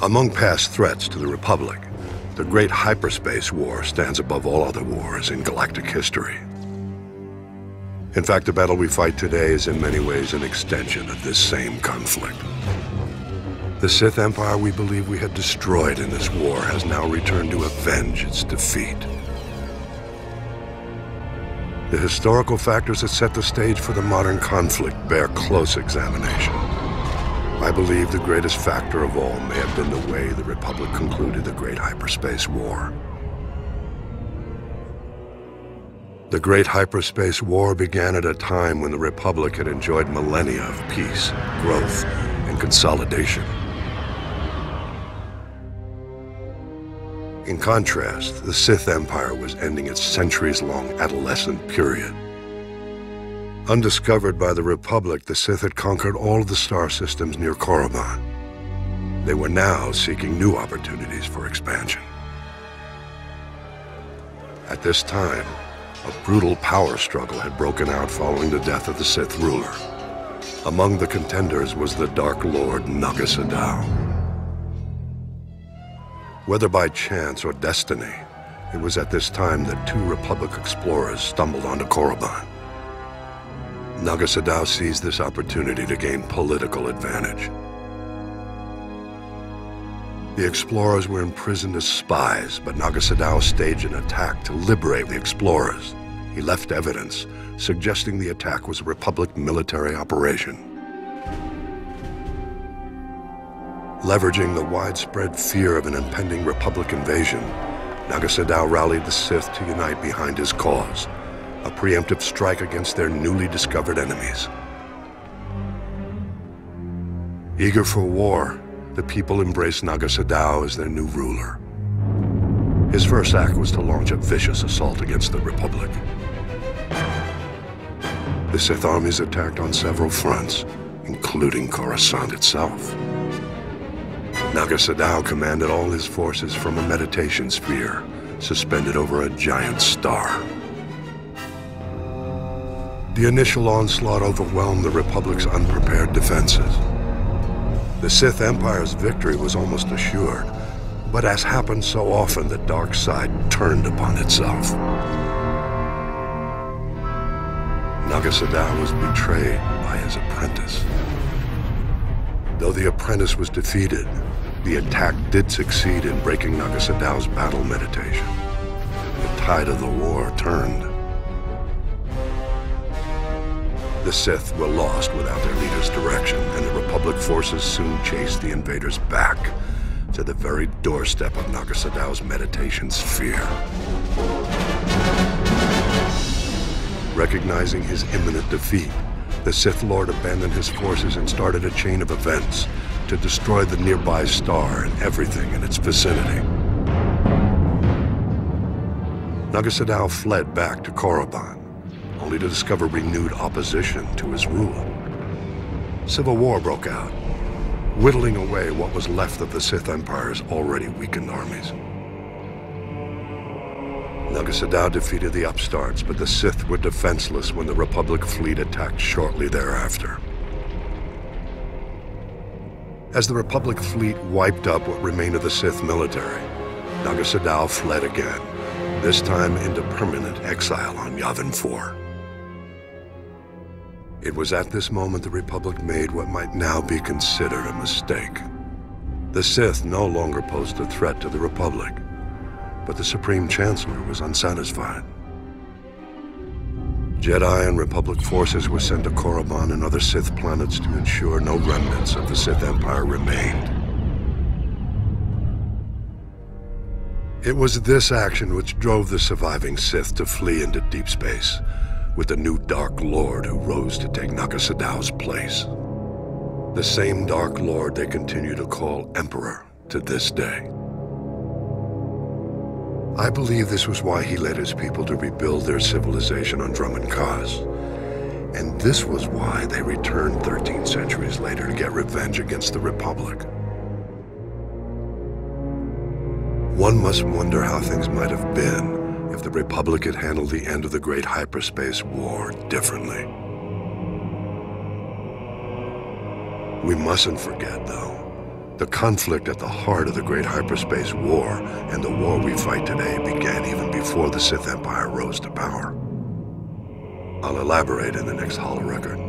Among past threats to the Republic, the Great Hyperspace War stands above all other wars in galactic history. In fact, the battle we fight today is in many ways an extension of this same conflict. The Sith Empire we believe we had destroyed in this war has now returned to avenge its defeat. The historical factors that set the stage for the modern conflict bear close examination. I believe the greatest factor of all may have been the way the Republic concluded the Great Hyperspace War. The Great Hyperspace War began at a time when the Republic had enjoyed millennia of peace, growth, and consolidation. In contrast, the Sith Empire was ending its centuries-long adolescent period. Undiscovered by the Republic, the Sith had conquered all of the star systems near Korriban. They were now seeking new opportunities for expansion. At this time, a brutal power struggle had broken out following the death of the Sith ruler. Among the contenders was the Dark Lord Naga Sadow. Whether by chance or destiny, it was at this time that two Republic explorers stumbled onto Korriban. Naga Sadow seized this opportunity to gain political advantage. The explorers were imprisoned as spies, but Naga Sadow staged an attack to liberate the explorers. He left evidence, suggesting the attack was a Republic military operation. Leveraging the widespread fear of an impending Republic invasion, Naga Sadow rallied the Sith to unite behind his cause, a preemptive strike against their newly discovered enemies. Eager for war, the people embraced Naga Sadow as their new ruler. His first act was to launch a vicious assault against the Republic. The Sith armies attacked on several fronts, including Coruscant itself. Naga Sadow commanded all his forces from a meditation sphere suspended over a giant star. The initial onslaught overwhelmed the Republic's unprepared defenses. The Sith Empire's victory was almost assured, but as happened so often, the dark side turned upon itself. Naga Sadow was betrayed by his apprentice. Though the apprentice was defeated, the attack did succeed in breaking Naga Sadow's battle meditation. The tide of the war turned. The Sith were lost without their leader's direction, and the Republic forces soon chased the invaders back to the very doorstep of Naga Sadow's meditation sphere. Recognizing his imminent defeat, the Sith Lord abandoned his forces and started a chain of events to destroy the nearby star and everything in its vicinity. Naga Sadow fled back to Korriban, only to discover renewed opposition to his rule. Civil war broke out, whittling away what was left of the Sith Empire's already weakened armies. Naga Sadow defeated the upstarts, but the Sith were defenseless when the Republic fleet attacked shortly thereafter. As the Republic fleet wiped up what remained of the Sith military, Naga Sadow fled again, this time into permanent exile on Yavin 4. It was at this moment the Republic made what might now be considered a mistake. The Sith no longer posed a threat to the Republic, but the Supreme Chancellor was unsatisfied. Jedi and Republic forces were sent to Korriban and other Sith planets to ensure no remnants of the Sith Empire remained. It was this action which drove the surviving Sith to flee into deep space, with the new Dark Lord who rose to take Naga Sadow's place. The same Dark Lord they continue to call Emperor to this day. I believe this was why he led his people to rebuild their civilization on Drummond Kaz. And this was why they returned 13 centuries later to get revenge against the Republic. One must wonder how things might have been if the Republic had handled the end of the Great Hyperspace War differently. We mustn't forget, though, The conflict at the heart of the Great Hyperspace War and the war we fight today began even before the Sith Empire rose to power. I'll elaborate in the next holo record.